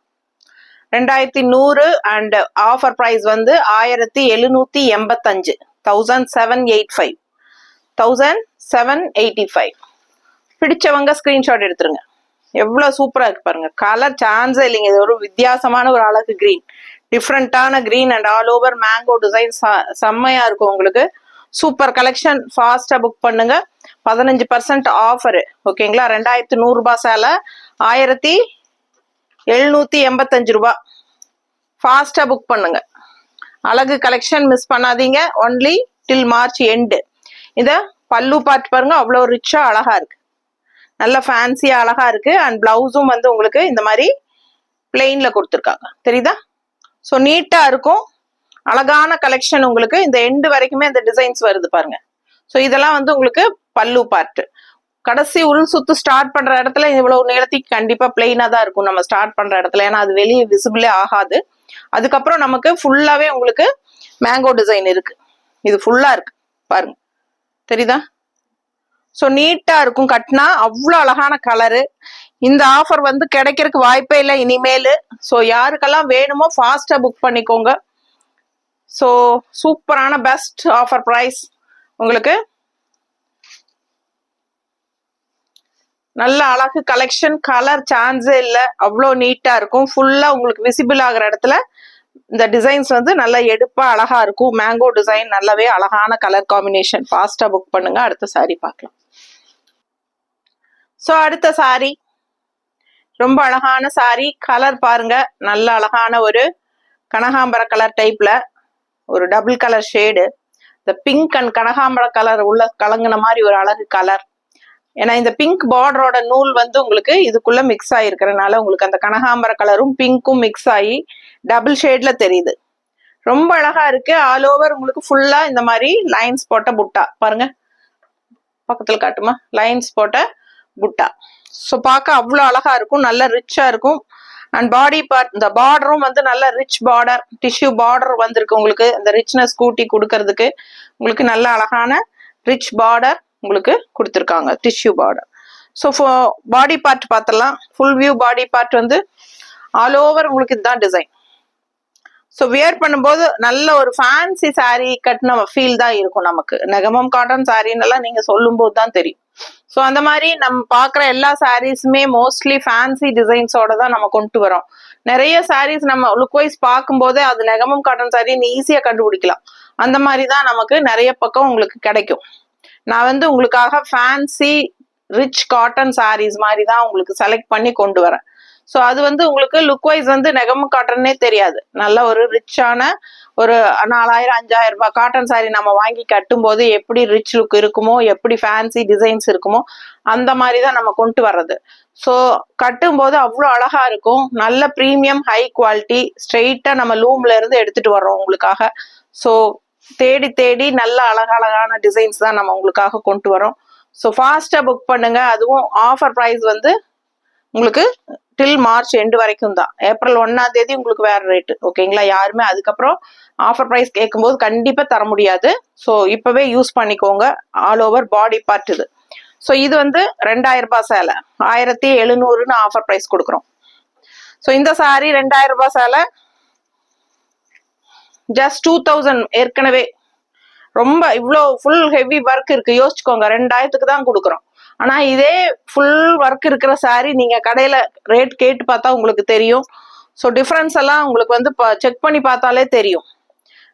[SPEAKER 1] 2100 அண்ட் ஆஃபர் பிரைஸ் வந்து 1785, 1785, 1785. பிடிச்சவங்க ஸ்கிரீன்ஷாட் எடுத்துருங்க. எவ்வளவு சூப்பரா இருக்கு பாருங்க. கலர் சான்ஸே இல்லைங்க. இது ஒரு வித்தியாசமான ஒரு அழகு கிரீன், டிஃப்ரெண்டான green and all over mango design. செம்மையா இருக்கும் உங்களுக்கு. Super collection. ஃபாஸ்டா புக் பண்ணுங்க. 15% ஆஃபர். ஓகேங்களா? 2100 ரூபாய் சேலை 1785 ரூபாய். ஃபாஸ்டா புக் பண்ணுங்க. அழகு கலெக்ஷன் மிஸ் பண்ணாதீங்க. ஒன்லி டில் மார்ச் எண்டு. இத பல்லு பார்ட் பாருங்க, அவ்வளோ ரிச்சா அழகா இருக்கு. நல்ல ஃபேன்சியா அழகா இருக்கு. அண்ட் பிளவுஸும் வந்து உங்களுக்கு இந்த மாதிரி பிளெயின்ல கொடுத்துருக்காங்க. தெரியுதா? ஸோ நீட்டா இருக்கும். அழகான கலெக்ஷன் உங்களுக்கு. இந்த எண்டு வரைக்குமே இந்த டிசைன்ஸ் வருது பாருங்க. ஸோ இதெல்லாம் வந்து உங்களுக்கு பல்லு பார்ட். கடைசி உள் சுத்து ஸ்டார்ட் பண்ற இடத்துல இவ்வளவு நீளத்துக்கு கண்டிப்பா பிளெயினா தான் இருக்கும் நம்ம ஸ்டார்ட் பண்ற இடத்துல. ஏன்னா அது வெளியே விசிபிளே ஆகாது. அதுக்கப்புறம் நமக்கு ஃபுல்லாவே உங்களுக்கு மேங்கோ டிசைன் இருக்கு. இது ஃபுல்லா இருக்கு பாருங்க, தெரியுதா? ஸோ நீட்டா இருக்கும். கட்டினா அவ்வளோ அழகான கலரு. இந்த ஆஃபர் வந்து கிடைக்கிறதுக்கு வாய்ப்பே இல்லை இனிமேல். ஸோ யாருக்கெல்லாம் வேணுமோ ஃபாஸ்டா புக் பண்ணிக்கோங்க. ஸோ சூப்பரான பெஸ்ட் ஆஃபர் ப்ரைஸ் உங்களுக்கு. நல்ல அழகு கலெக்ஷன். கலர் சான்ஸே இல்லை, அவ்வளோ நீட்டா இருக்கும். ஃபுல்லா உங்களுக்கு விசிபிள் ஆகிற இடத்துல இந்த டிசைன்ஸ் வந்து நல்லா எடுப்பா அழகா இருக்கும். மேங்கோ டிசைன் நல்லாவே அழகான கலர் காம்பினேஷன். ஃபாஸ்டா புக் பண்ணுங்க. அடுத்த சாரி பார்க்கலாம். ஸோ அடுத்த சாரி ரொம்ப அழகான சாரி. கலர் பாருங்க, நல்ல அழகான ஒரு கனகாம்பர கலர் டைப்ல ஒரு டபுள் கலர் ஷேடு. இந்த பிங்க் அண்ட் கனகாம்பர கலர் உள்ள கலங்கின மாதிரி ஒரு அழகு கலர். ஏன்னா இந்த பிங்க் பார்டரோட நூல் வந்து உங்களுக்கு இதுக்குள்ள மிக்ஸ் ஆகிருக்கிறதுனால உங்களுக்கு அந்த கனகாம்பர கலரும் பிங்க்கும் மிக்ஸ் ஆகி டபுள் ஷேட்ல தெரியுது. ரொம்ப அழகா இருக்கு. ஆல் ஓவர் உங்களுக்கு ஃபுல்லா இந்த மாதிரி லைன்ஸ் போட்ட புட்டா பாருங்க. பக்கத்துல காட்டுமா? லைன்ஸ் போட்ட புட்டா. ஸோ பார்க்க அவ்வளோ அழகா இருக்கும். நல்ல ரிச்சா இருக்கும். அண்ட் பாடி பார்ட் இந்த பார்டரும் வந்து நல்ல ரிச் பார்டர், டிஷ்யூ பார்டர் வந்திருக்கு உங்களுக்கு. அந்த ரிச்னஸ் கூட்டி கொடுக்கறதுக்கு உங்களுக்கு நல்ல அழகான ரிச் பார்டர் உங்களுக்கு கொடுத்துருக்காங்க, tissue border. So body part பார்த்தலாம். ஃபுல் வியூ பாடி பார்ட் வந்து ஆல் ஓவர் உங்களுக்கு இதுதான் டிசைன். ஸோ வியர் பண்ணும்போது நல்ல ஒரு ஃபேன்சி சாரீ கட்டின ஃபீல் தான் இருக்கும் நமக்கு. நெகமம் காட்டன் சாரின்னெல்லாம் நீங்க சொல்லும் போது தான் தெரியும். ஸோ அந்த மாதிரி நம்ம பார்க்குற எல்லா சாரீஸுமே மோஸ்ட்லி ஃபேன்சி டிசைன்ஸோட தான் நம்ம கொண்டு வரோம். நிறைய சாரீஸ் நம்ம லுக் வைஸ் பார்க்கும்போதே அது நெகமம் காட்டன் சாரின்னு ஈஸியாக கண்டுபிடிக்கலாம். அந்த மாதிரி தான் நமக்கு நிறைய பக்கம் உங்களுக்கு கிடைக்கும். நான் வந்து உங்களுக்காக ஃபேன்சி ரிச் காட்டன் சாரீஸ் மாதிரி தான் உங்களுக்கு செலக்ட் பண்ணி கொண்டு வரேன். ஸோ அது வந்து உங்களுக்கு லுக் வைஸ் வந்து நெகமம் காட்டன்னே தெரியாது. நல்ல ஒரு ரிச்சான ஒரு 4000 5000 ரூபாய் காட்டன் சாரி நம்ம வாங்கி கட்டும் போது எப்படி ரிச் லுக் இருக்குமோ, எப்படி ஃபேன்சி டிசைன்ஸ் இருக்குமோ அந்த மாதிரி தான் நம்ம கொண்டு வர்றது. ஸோ கட்டும் போது அவ்வளோ அழகா இருக்கும். நல்ல ப்ரீமியம் ஹை குவாலிட்டி ஸ்ட்ரெயிட்டா நம்ம லூம்ல இருந்து எடுத்துட்டு வர்றோம் உங்களுக்காக. ஸோ தேடி தேடி நல்ல அழகழகான டிசைன்ஸ் தான் நம்ம உங்களுக்காக கொண்டு வரோம். ஸோ ஃபாஸ்டா புக் பண்ணுங்க. அதுவும் ஆஃபர் ப்ரைஸ் வந்து உங்களுக்கு டில் மார்ச் எண்டு வரைக்கும் தான். ஏப்ரல் 1ஆம் தேதி உங்களுக்கு வேற ரேட்டு. ஓகேங்களா? யாருமே அதுக்கப்புறம் ஆஃபர் ப்ரைஸ் கேட்கும்போது கண்டிப்பா தர முடியாது. ஸோ இப்பவே யூஸ் பண்ணிக்கோங்க. ஆல் ஓவர் பாடி பார்ட் இது. ஸோ இது வந்து 2000 ரூபாய் சேலை, 1700ன்னு ஆஃபர் ப்ரைஸ் கொடுக்குறோம். ஸோ இந்த சாரி 2000 ரூபாய் சேலை ஜஸ்ட் 2000. ஏற்கனவே ரொம்ப இவ்வளோ ஃபுல் ஹெவி ஒர்க் இருக்கு, யோசிச்சுக்கோங்க. 2000க்கு தான் கொடுக்குறோம். ஆனா இதே ஃபுல் ஒர்க் இருக்கிற சாரி நீங்க கடையில ரேட் கேட்டு பார்த்தா உங்களுக்கு தெரியும். ஸோ டிஃபரன்ஸ் எல்லாம் உங்களுக்கு வந்து செக் பண்ணி பார்த்தாலே தெரியும்.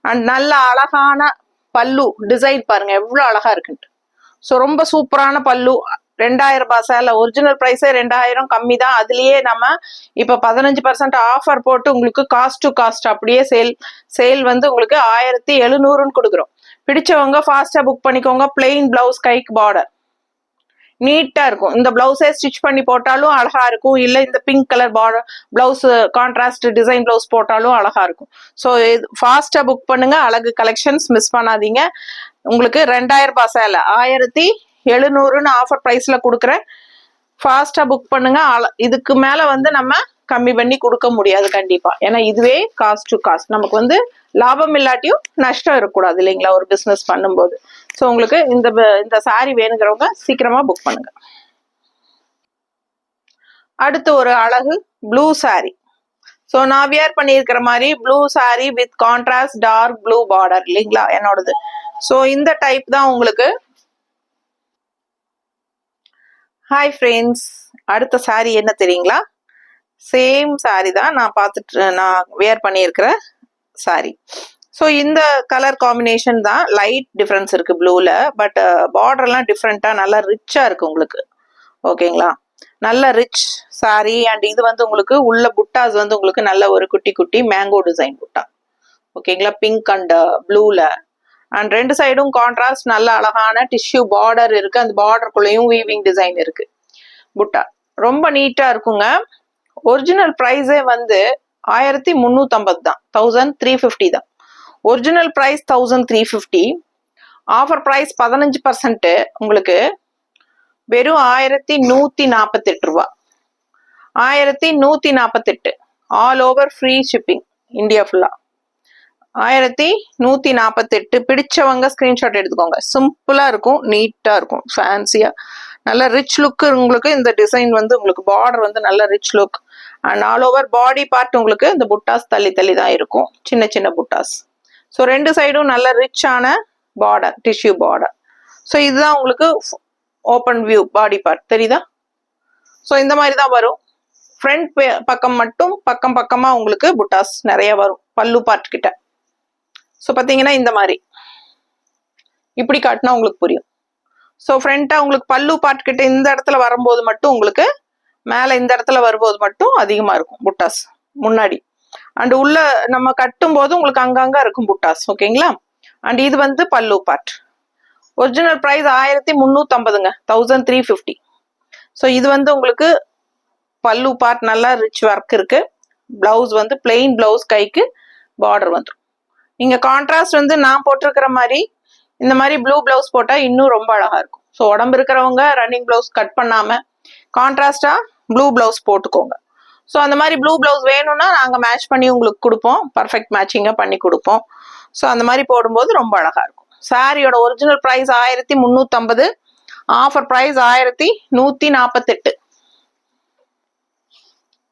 [SPEAKER 1] அண்ட் நல்ல அழகான பல்லு டிசைன் பாருங்க எவ்வளோ அழகா இருக்குன்ட்டு. ஸோ ரொம்ப சூப்பரான பல்லு. 2000 ரூபாய் சேலை. ஒரிஜினல் ப்ரைஸே 2000 கம்மி தான். அதுலயே நம்ம இப்ப 15% ஆஃபர் போட்டு உங்களுக்கு காஸ்ட் டு காஸ்ட் அப்படியே சேல் வந்து உங்களுக்கு 1700ன்னு கொடுக்குறோம். பிடிச்சவங்க ஃபாஸ்டா புக் பண்ணிக்கோங்க. பிளெயின் பிளவுஸ், கைக்கு பார்டர் நீட்டா இருக்கும். இந்த பிளவுஸே ஸ்டிச் பண்ணி போட்டாலும் அழகா இருக்கும். இல்ல இந்த pink colour border blouse contrast design blouse போட்டாலும் அழகா இருக்கும். ஸோ ஃபாஸ்டா புக் பண்ணுங்க. அழகு கலெக்ஷன்ஸ் மிஸ் பண்ணாதீங்க. உங்களுக்கு 2000 ரூபாய் சேலை 1700ன்னு ஆஃபர் பிரைஸ்ல கொடுக்குறேன். ஃபாஸ்டா புக் பண்ணுங்க. இதுக்கு மேல வந்து நம்ம கம்மி பண்ணி கொடுக்க முடியாது கண்டிப்பா. ஏன்னா இதுவே காஸ்ட் டு காஸ்ட். நமக்கு வந்து லாபம் இல்லாட்டியும் நஷ்டம் இருக்கக்கூடாது இல்லைங்களா ஒரு பிசினஸ் பண்ணும்போது. ஸோ உங்களுக்கு இந்த சாரி வேணுங்கிறவங்க சீக்கிரமா புக் பண்ணுங்க. அடுத்து ஒரு அழகு ப்ளூ சாரி. ஸோ நான் வியர் பண்ணியிருக்கிற மாதிரி blue sari with contrast dark blue border இல்லைங்களா என்னோடது. ஸோ இந்த டைப் தான் உங்களுக்கு. ஹாய் ஃப்ரெண்ட்ஸ், அடுத்த சாரி என்ன தெரியுங்களா? சேம் சாரி தான் நான் வியர் பண்ணியிருக்கிற சாரி. ஸோ இந்த கலர் காம்பினேஷன் தான். லைட் டிஃப்ரென்ஸ் இருக்கு ப்ளூல. பட் பார்டர்லாம் டிஃப்ரெண்டா நல்லா ரிச்சா இருக்கு உங்களுக்கு. ஓகேங்களா? நல்ல ரிச் சாரி. அண்ட் இது வந்து உங்களுக்கு உள்ள புட்டாஸ் வந்து உங்களுக்கு நல்ல ஒரு குட்டி குட்டி மேங்கோ டிசைன் புட்டா. ஓகேங்களா? Pink and ப்ளூல. அண்ட் ரெண்டு சைடும் கான்ட்ராஸ்ட் நல்ல அழகான டிஷ்யூ பார்டர் இருக்கு. அந்த பார்டருக்குள்ளேயும் வீவிங் டிசைன் இருக்கு புட்டா. ரொம்ப நீட்டா இருக்குங்க. ஒரிஜினல் ப்ரைஸே வந்து 1350 தான். 1350 தான். Original price 1350. ஆஃபர் ப்ரைஸ் 15% உங்களுக்கு வெறும் 1148 ரூபா. 1148 all over free shipping India ஃபுல்லா. 1148. பிடிச்சவங்க ஸ்கிரீன்ஷாட் எடுத்துக்கோங்க. சிம்பிளா இருக்கும், நீட்டா இருக்கும், ஃபேன்சியா நல்ல ரிச் லுக். உங்களுக்கு இந்த டிசைன் வந்து உங்களுக்கு பார்டர் வந்து நல்ல rich look. And all over body part உங்களுக்கு இந்த புட்டாஸ் தள்ளி தள்ளி தான் இருக்கும், சின்ன சின்ன புட்டாஸ். ஸோ ரெண்டு சைடும் நல்ல ரிச்சான பார்டர், டிஷ்யூ பார்டர். ஸோ இதுதான் உங்களுக்கு ஓப்பன் வியூ பாடி பார்ட் தெரியுதா? ஸோ இந்த மாதிரி தான் வரும். ஃப்ரண்ட் பக்கம் மட்டும் பக்கம் பக்கமா உங்களுக்கு புட்டாஸ் நிறைய வரும் பல்லு பார்ட் கிட்ட. ஸோ பார்த்தீங்கன்னா இந்த மாதிரி இப்படி காட்டினா உங்களுக்கு புரியும். ஸோ ஃப்ரண்டா உங்களுக்கு பல்லு பார்ட் கிட்ட இந்த இடத்துல வரும்போது மட்டும் உங்களுக்கு மேலே இந்த இடத்துல வரும்போது மட்டும் அதிகமா இருக்கும் புட்டாஸ் முன்னாடி. அண்ட் உள்ள நம்ம கட்டும் போது உங்களுக்கு அங்கங்க இருக்கும் புட்டாஸ். ஓகேங்களா? அண்ட் இது வந்து பல்லு பார்ட். ஒரிஜினல் ப்ரைஸ் 1350ங்க, 1350. ஸோ இது வந்து உங்களுக்கு பல்லு பார்ட் நல்லா ரிச் ஒர்க் இருக்கு. பிளவுஸ் வந்து பிளெயின் பிளவுஸ், கைக்கு பார்டர் வந்துடும். நீங்க கான்ட்ராஸ்ட் வந்து நான் போட்டிருக்கிற மாதிரி இந்த மாதிரி ப்ளூ பிளவுஸ் போட்டா இன்னும் ரொம்ப அழகா இருக்கும். ஸோ உடம்பு இருக்கிறவங்க ரன்னிங் பிளவுஸ் கட் பண்ணாம கான்ட்ராஸ்டா ப்ளூ பிளவுஸ் போட்டுக்கோங்க. ஸோ அந்த மாதிரி ப்ளூ ப்ளவுஸ் வேணும்னா நாங்கள் மேட்ச் பண்ணி உங்களுக்கு கொடுப்போம், பர்ஃபெக்ட் மேட்சிங்காக பண்ணி கொடுப்போம். ஸோ அந்த மாதிரி போடும்போது ரொம்ப அழகாக இருக்கும். சாரியோட ஒரிஜினல் ப்ரைஸ் 1350, ஆஃபர் ப்ரைஸ் 1148,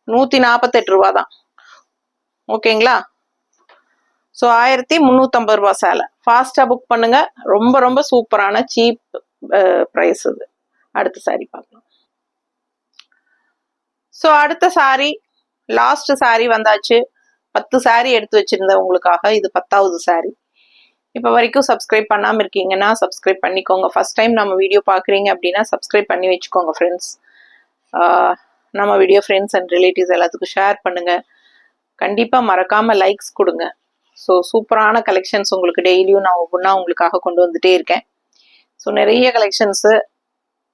[SPEAKER 1] 148 ரூபா தான். ஓகேங்களா? ஸோ 1350 ரூபா சேலை. ஃபாஸ்ட்டாக புக் பண்ணுங்க. ரொம்ப ரொம்ப சூப்பரான சீப் ப்ரைஸ் இது. அடுத்த சாரி பார்க்கலாம். ஸோ அடுத்த சாரி, லாஸ்ட் சாரி வந்தாச்சு. 10 சாரி எடுத்து வச்சிருந்தேன் உங்களுக்காக. இது 10வது சாரி. இப்போ வரைக்கும் சப்ஸ்கிரைப் பண்ணாமல் இருக்கீங்கன்னா சப்ஸ்கிரைப் பண்ணிக்கோங்க. ஃபர்ஸ்ட் டைம் நம்ம வீடியோ பார்க்குறீங்க அப்படின்னா சப்ஸ்கிரைப் பண்ணி வச்சுக்கோங்க ஃப்ரெண்ட்ஸ். நம்ம வீடியோ ஃப்ரெண்ட்ஸ் அண்ட் ரிலேட்டிவ்ஸ் எல்லாத்துக்கும் ஷேர் பண்ணுங்கள். கண்டிப்பாக மறக்காமல் லைக்ஸ் கொடுங்க. ஸோ சூப்பரான கலெக்ஷன்ஸ் உங்களுக்கு டெய்லியும் நான் ஒவ்வொன்றா உங்களுக்காக கொண்டு வந்துகிட்டே இருக்கேன். ஸோ நிறைய கலெக்ஷன்ஸு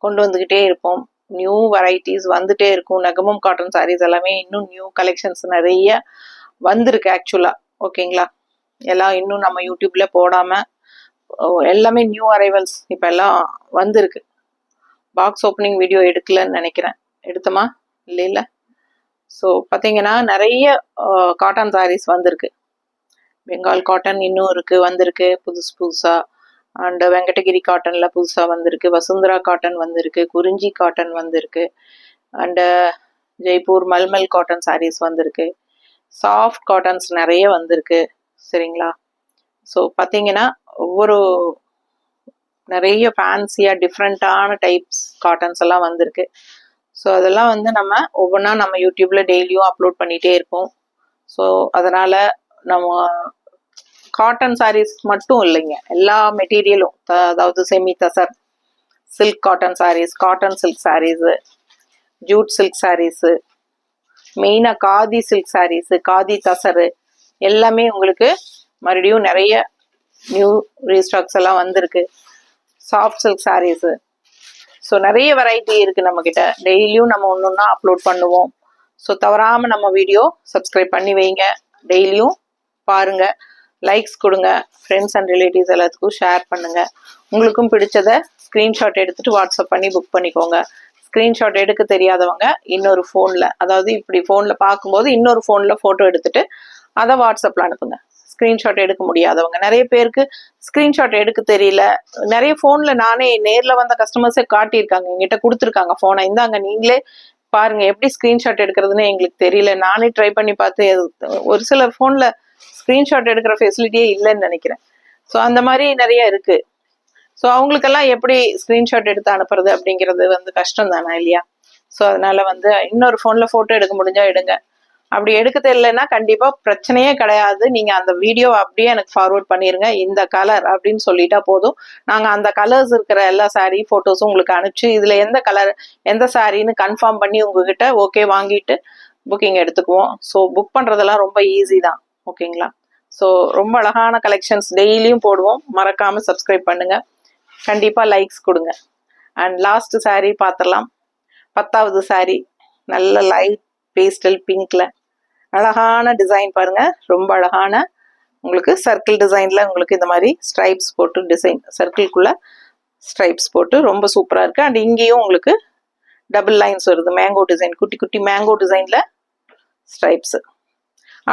[SPEAKER 1] கொண்டு வந்துக்கிட்டே இருப்போம். நியூ வெரைட்டிஸ் வந்துட்டே இருக்கும். நகமும் காட்டன் சாரீஸ் எல்லாமே இன்னும் நியூ கலெக்ஷன்ஸ் நிறைய வந்திருக்கு ஆக்சுவலாக. ஓகேங்களா? எல்லாம் இன்னும் நம்ம யூடியூப்ல போடாமல் எல்லாமே நியூ அரைவல்ஸ் இப்போ எல்லாம் வந்திருக்கு. பாக்ஸ் ஓப்பனிங் வீடியோ எடுக்கலன்னு நினைக்கிறேன். எடுத்தோமா? இல்லை. ஸோ பார்த்தீங்கன்னா நிறைய காட்டன் சாரீஸ் வந்திருக்கு. பெங்கால் காட்டன் இன்னும் வந்திருக்கு புதுசாக. அண்ட் வெங்கடகிரி காட்டனில் புதுசாக வந்திருக்கு. வசுந்தரா காட்டன் வந்திருக்கு. குறிஞ்சி காட்டன் வந்திருக்கு. அண்டு ஜெய்ப்பூர் மல்மல் காட்டன் சாரீஸ் வந்திருக்கு. சாஃப்ட் காட்டன்ஸ் நிறைய வந்திருக்கு. சரிங்களா? ஸோ பார்த்தீங்கன்னா ஒவ்வொரு நிறைய ஃபேன்சியாக டிஃப்ரெண்ட்டான டைப்ஸ் காட்டன்ஸ் எல்லாம் வந்திருக்கு. ஸோ அதெல்லாம் நம்ம ஒவ்வொன்றா நம்ம யூடியூப்ல டெய்லியும் அப்லோட் பண்ணிகிட்டே இருப்போம். ஸோ அதனால் நம்ம காட்டன் சாரீஸ் மட்டும் இல்லைங்க, எல்லா மெட்டீரியலும், அதாவது semi tussar silk cotton saris, cotton silk saris, jute silk saris, மெயினாக காதி சில்க் சாரீஸு, காதி தசரு எல்லாமே உங்களுக்கு மறுபடியும் நிறைய நியூ ரீஸ்டாக்ஸ் எல்லாம் வந்திருக்கு. Soft silk saris. ஸோ நிறைய வெரைட்டி இருக்குது நம்மக்கிட்ட. டெய்லியும் நம்ம ஒன்று ஒன்றா அப்லோட் பண்ணுவோம். ஸோ தவறாமல் நம்ம வீடியோ சப்ஸ்கிரைப் பண்ணி வைங்க. டெய்லியும் பாருங்கள், லைக்ஸ் கொடுங்க, ஃப்ரெண்ட்ஸ் அண்ட் ரிலேட்டிவ்ஸ் எல்லாத்துக்கும் ஷேர் பண்ணுங்கள். உங்களுக்கும் பிடிச்சதை ஸ்க்ரீன்ஷாட் எடுத்துகிட்டு வாட்ஸ்அப் பண்ணி புக் பண்ணிக்கோங்க. ஸ்க்ரீன்ஷாட் எடுக்க தெரியாதவங்க இன்னொரு ஃபோனில், அதாவது இப்படி ஃபோனில் பார்க்கும்போது இன்னொரு ஃபோனில் ஃபோட்டோ எடுத்துகிட்டு அதை வாட்ஸ்அப்பில் அனுப்புங்க. ஸ்க்ரீன்ஷாட் எடுக்க முடியாதவங்க, நிறைய பேருக்கு ஸ்க்ரீன்ஷாட் எடுக்க தெரியல. நிறைய ஃபோனில் நானே நேரில் வந்த கஸ்டமர்ஸே காட்டியிருக்காங்க, எங்கிட்ட கொடுத்துருக்காங்க ஃபோனை, இந்தாங்க நீங்களே பாருங்க எப்படி ஸ்க்ரீன்ஷாட் எடுக்கிறதுன்னு எங்களுக்கு தெரியல, நானே ட்ரை பண்ணி பார்த்து ஒரு சில ஃபோனில் ஸ்க்ரீன்ஷாட் எடுக்கிற ஃபெசிலிட்டியே இல்லைன்னு நினைக்கிறேன். ஸோ அந்த மாதிரி நிறைய இருக்கு. ஸோ அவங்களுக்கெல்லாம் எப்படி ஸ்க்ரீன்ஷாட் எடுத்து அனுப்புறது அப்படிங்கிறது கஷ்டம் தானே இல்லையா? ஸோ அதனால இன்னொரு ஃபோனில் ஃபோட்டோ எடுக்க முடிஞ்சா எடுங்க. அப்படி எடுக்க தெரியலன்னா கண்டிப்பாக பிரச்சனையே கிடையாது. நீங்கள் அந்த வீடியோ அப்படியே எனக்கு ஃபார்வர்ட் பண்ணிடுங்க. இந்த கலர் அப்படின்னு சொல்லிட்டா போதும், நாங்கள் அந்த கலர்ஸ் இருக்கிற எல்லா சாரீ ஃபோட்டோஸும் உங்களுக்கு அனுப்பிச்சு இதில் எந்த கலர் எந்த சாரின்னு கன்ஃபார்ம் பண்ணி உங்ககிட்ட ஓகே வாங்கிட்டு புக்கிங் எடுத்துக்குவோம். ஸோ புக் பண்ணுறதெல்லாம் ரொம்ப ஈஸி தான். ஓகேங்களா? ஸோ ரொம்ப அழகான கலெக்ஷன்ஸ் டெய்லியும் போடுவோம். மறக்காமல் சப்ஸ்கிரைப் பண்ணுங்கள். கண்டிப்பாக லைக்ஸ் கொடுங்க. அண்ட் லாஸ்ட் சாரீ பார்த்துடலாம். 10வது சாரீ நல்ல லைட் பேஸ்டல் பிங்க்ல அழகான டிசைன் பாருங்க. ரொம்ப அழகான உங்களுக்கு சர்க்கிள் டிசைன்ல உங்களுக்கு இந்த மாதிரி ஸ்ட்ரைப்ஸ் போட்டு டிசைன், சர்க்கிள்குள்ள ஸ்ட்ரைப்ஸ் போட்டு ரொம்ப சூப்பரா இருக்கு. அண்ட் இங்கேயும் உங்களுக்கு டபுள் லைன்ஸ் வருது, மேங்கோ டிசைன், குட்டி குட்டி மேங்கோ டிசைன்ல ஸ்ட்ரைப்ஸ்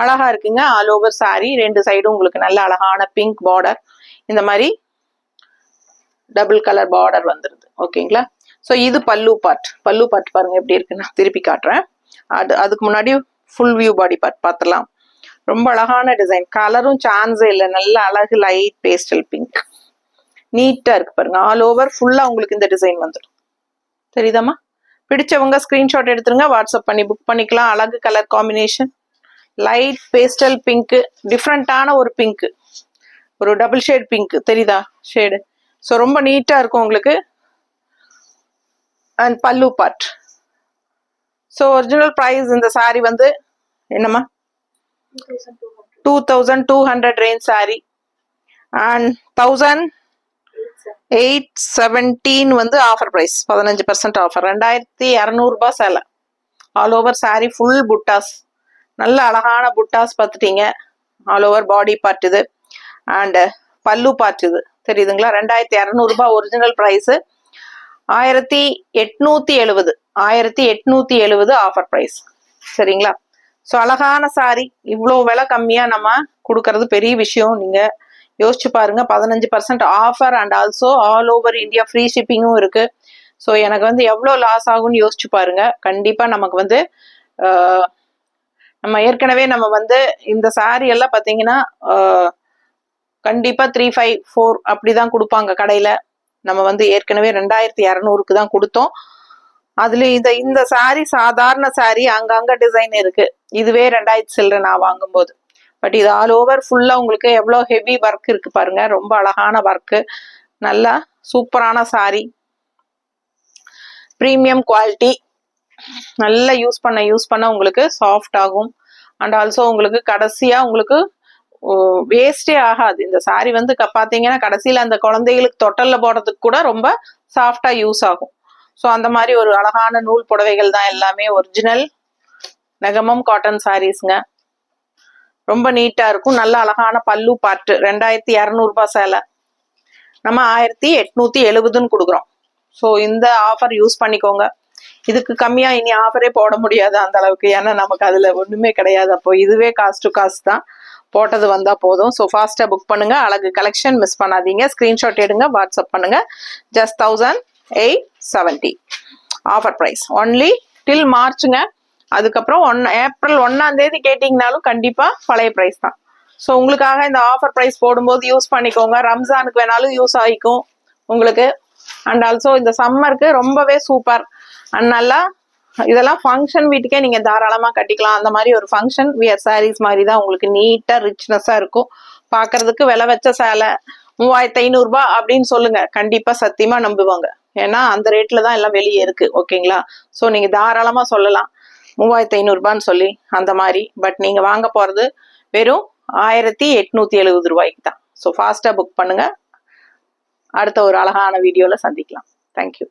[SPEAKER 1] அழகா இருக்குங்க. ஆல் ஓவர் சாரி 2 சைடும் உங்களுக்கு நல்ல அழகான பிங்க் பார்டர், இந்த மாதிரி டபுள் கலர் பார்டர் வந்துருது. ஓகேங்களா? ஸோ இது பல்லு பார்ட். பல்லு பார்ட் பாருங்க எப்படி இருக்குன்னு திருப்பி காட்டுறேன். அதுக்கு முன்னாடி ஃபுல் வியூ பாடி பார்ட் பார்த்துலாம். ரொம்ப அழகான டிசைன், கலரும் சான்ஸே இல்லை, நல்ல அழகு லைட் பேஸ்டல் பிங்க், நீட்டா இருக்கு பாருங்க. ஆல் ஓவர் ஃபுல்லா உங்களுக்கு இந்த டிசைன் வந்துடும். தெரியுதாமா? பிடிச்சவங்க ஸ்கிரீன்ஷாட் எடுத்துருங்க, வாட்ஸ்அப் பண்ணி புக் பண்ணிக்கலாம். அழகு colour combination, light pastel pink, டிஃப்ரெண்டான ஒரு பிங்க், ஒரு டபுள் ஷேட் பிங்க் தெரியுதா ஷேடு. ஸோ ரொம்ப நீட்டா இருக்கும் உங்களுக்கு. And pallu part. So original price இந்த சாரி என்னம்மா 2200 range sari. And 1817 offer price, 15% offer, 2200 ரூபாய் சேலை. ஆல் ஓவர் சாரி ஃபுல் புட்டாஸ், நல்ல அழகான புட்டாஸ் பார்த்துட்டீங்க. ஆல் ஓவர் பாடி பார்ட் இது. அண்ட் பல்லு பார்ட் இது தெரியுதுங்களா? 2200 ரூபாய் ஒரிஜினல் ப்ரைஸ். 1870 offer price. சரிங்களா? ஸோ அழகான சாரி இவ்வளோ விலை கம்மியாக நம்ம கொடுக்கறது பெரிய விஷயம். நீங்கள் யோசிச்சு பாருங்க. 15% offer and also all over India free ஷிப்பிங்கும் இருக்கு. ஸோ எனக்கு வந்து எவ்வளோ லாஸ் ஆகும்னு யோசிச்சு பாருங்க. கண்டிப்பாக நமக்கு வந்து நம்ம ஏற்கனவே நம்ம வந்து இந்த சாரி எல்லாம் பார்த்தீங்கன்னா கண்டிப்பாக 354 அப்படிதான் கொடுப்பாங்க கடையில். நம்ம வந்து ஏற்கனவே 2200க்கு தான் கொடுத்தோம். அதுல இந்த சாரி சாதாரண சாரி, அங்கங்க டிசைன் இருக்கு. இதுவே 2000 சில்லற நான் வாங்கும்போது. பட் இது ஆல் ஓவர் ஃபுல்லா உங்களுக்கு எவ்வளோ ஹெவி ஒர்க் இருக்கு பாருங்க. ரொம்ப அழகான ஒர்க்கு, நல்லா சூப்பரான சாரி, ப்ரீமியம் குவாலிட்டி. நல்லா யூஸ் பண்ண உங்களுக்கு சாஃப்ட் ஆகும். அண்ட் ஆல்சோ உங்களுக்கு கடைசியா உங்களுக்கு வேஸ்டே ஆகாது. இந்த சாரி வந்து பாத்தீங்கன்னா கடைசியில அந்த குழந்தைகளுக்கு தொட்டல்ல போடுறதுக்கு கூட ரொம்ப சாஃப்டா யூஸ் ஆகும். ஸோ அந்த மாதிரி ஒரு அழகான நூல் புடவைகள் தான் எல்லாமே. ஒரிஜினல் நெகமம் காட்டன் சாரீஸ்ங்க. ரொம்ப நீட்டா இருக்கும். நல்ல அழகான பல்லு பாட்டு. 2200 சேலை நம்ம 1870ன்னு கொடுக்குறோம். ஸோ இந்த ஆஃபர் யூஸ் பண்ணிக்கோங்க. இதுக்கு கம்மியா இனி ஆஃபரே போட முடியாது அந்த அளவுக்கு. ஏன்னா நமக்கு அதுல ஒண்ணுமே கிடையாது. அப்போ இதுவே காஸ்ட் டு காஸ்ட் தான். போட்டது வந்தா போதும். ஸோ ஃபாஸ்டா புக் பண்ணுங்க. அழகு கலெக்ஷன் மிஸ் பண்ணாதீங்க. ஸ்கிரீன்ஷாட் எடுங்க, வாட்ஸ்அப் பண்ணுங்க. Just 1870 offer price only till மார்ச்ங்க. அதுக்கப்புறம் ஏப்ரல் 1ஆம் தேதி கேட்டீங்கனாலும் கண்டிப்பா பழைய பிரைஸ் தான். ஸோ உங்களுக்காக இந்த ஆஃபர் பிரைஸ் போடும்போது யூஸ் பண்ணிக்கோங்க. ரம்ஜானுக்கு வேணாலும் யூஸ் ஆகிக்கும் உங்களுக்கு. அண்ட் ஆல்சோ இந்த சம்மருக்கு ரொம்பவே சூப்பர். அண்ட் நல்லா இதெல்லாம் ஃபங்க்ஷன் வீட்டுக்கே நீங்க தாராளமா கட்டிக்கலாம். அந்த மாதிரி ஒரு ஃபங்க்ஷன் வியர் சாரீஸ் மாதிரி தான். உங்களுக்கு நீட்டா ரிச்னஸா இருக்கும். பாக்குறதுக்கு விலை வச்ச சேலை 3500 அப்படின்னு சொல்லுங்க, கண்டிப்பா சத்தியமா நம்புவாங்க. ஏன்னா அந்த ரேட்ல தான் எல்லாம் வெளியே இருக்கு. ஓகேங்களா? ஸோ நீங்க தாராளமா சொல்லலாம் 3500 சொல்லி அந்த மாதிரி. பட் நீங்க வாங்க போறது வெறும் 1870 ரூபாய்க்கு தான். ஸோ ஃபாஸ்டா புக் பண்ணுங்க. அடுத்த ஒரு அழகான வீடியோல சந்திக்கலாம். தேங்க்யூ.